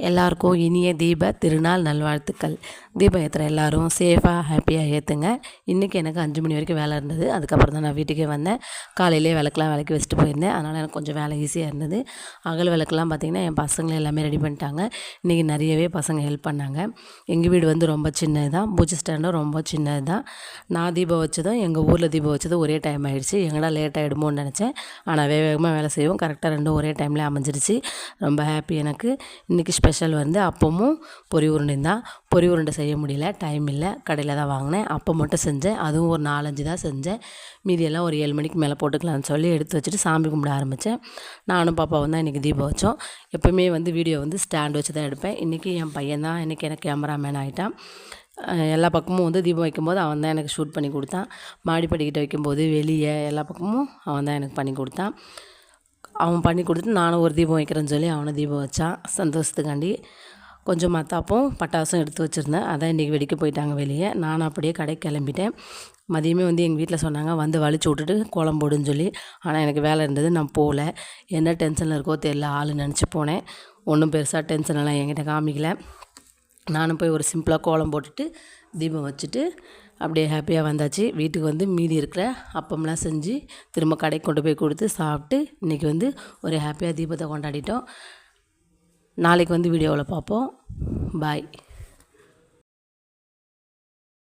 எல்லாருக்கும் இனிய தீப திருநாள் நல்வாழ்த்துக்கள். தீபம் ஏற்றுற எல்லோரும் சேஃபாக ஹாப்பியாக ஏற்றுங்க. இன்றைக்கி எனக்கு 5 மணி வரைக்கும் வேலை இருந்தது. அதுக்கப்புறம் தான் நான் வீட்டுக்கே வந்தேன். காலையிலே விளக்குலாம் விளக்கி வச்சுட்டு போயிருந்தேன். அதனால் எனக்கு கொஞ்சம் வேலை ஈஸியாக இருந்தது. அகல் விளக்குலாம் பார்த்திங்கன்னா என் பசங்களை எல்லாமே ரெடி பண்ணிட்டாங்க. இன்றைக்கி நிறையவே பசங்க ஹெல்ப் பண்ணாங்க. எங்கள் வீடு வந்து ரொம்ப சின்னது தான், பூஜை ஸ்டாண்டும் ரொம்ப சின்னது தான். நான் தீபம் வச்சதும் எங்கள் ஊரில் தீபம் வச்சதும் ஒரே டைம் ஆகிடுச்சு. எங்கடா லேட் ஆகிடுமோன்னு நினச்சேன். ஆனால் வேகமாக வேலை செய்வோம், கரெக்டாக ரெண்டும் ஒரே டைமில் அமைஞ்சிருச்சு. ரொம்ப ஹாப்பி எனக்கு. இன்றைக்கி ஸ்பெஷல் வந்து அப்பமும் பொரி உருண்டையும் தான். பொரி உருண்டை செய்ய முடியல, டைம் இல்லை, கடையில் தான் வாங்கினேன். அப்போ மட்டும் செஞ்சேன், அதுவும் ஒரு 4-5 தான் செஞ்சேன். மீதியெல்லாம் ஒரு 7 மணிக்கு மேலே போட்டுக்கலாம்னு சொல்லி எடுத்து வச்சுட்டு சாமி கும்பிட ஆரம்பித்தேன். நானும் பாப்பாவும் தான் இன்றைக்கி தீபம் வச்சோம். எப்போவுமே வந்து வீடியோ வந்து ஸ்டாண்ட் வச்சு தான் எடுப்பேன். இன்றைக்கி என் பையன் தான் இன்றைக்கி எனக்கு கேமராமேன் ஆகிட்டான். எல்லா பக்கமும் வந்து தீபம் வைக்கும்போது அவன் தான் எனக்கு ஷூட் பண்ணி கொடுத்தான். மாடிப்படிக்கிட்ட வைக்கும்போது வெளியே எல்லா பக்கமும் அவன் தான் எனக்கு பண்ணி கொடுத்தான். அவன் பண்ணி கொடுத்துட்டு நானும் ஒரு தீபம் வைக்கிறேன்னு சொல்லி அவனை தீபம் வச்சான் சந்தோஷத்துக்காண்டி. கொஞ்சம் மத்தாப்பும் பட்டாசும் எடுத்து வச்சுருந்தேன். அதான் இன்றைக்கி வெடிக்க போயிட்டாங்க வெளியே. நானும் அப்படியே கடைக்கு கிளம்பிட்டேன். மதியமே வந்து எங்கள் வீட்டில் சொன்னாங்க வந்து வலிச்சு விட்டுட்டு கோலம் போடுன்னு சொல்லி. ஆனால் எனக்கு வேலை இருந்தது, நான் போகல. என்ன டென்ஷனில் இருக்கோ தெரியல, ஆள் நினச்சி போனேன். ஒன்றும் பெருசாக டென்ஷனெல்லாம் என்கிட்ட காமிக்கல. நானும் போய் ஒரு சிம்பிளாக கோலம் போட்டுட்டு தீபம் வச்சுட்டு அப்படியே ஹாப்பியாக வந்தாச்சு. வீட்டுக்கு வந்து மீதி இருக்கிற அப்பம்லாம் செஞ்சு திரும்ப கடைக்கு கொண்டு போய் கொடுத்து சாப்பிட்டு இன்றைக்கி வந்து ஒரு ஹாப்பியாக தீபத்தை கொண்டாடிட்டோம். நாளைக்கு வந்து வீடியோவில் பார்ப்போம். பாய்.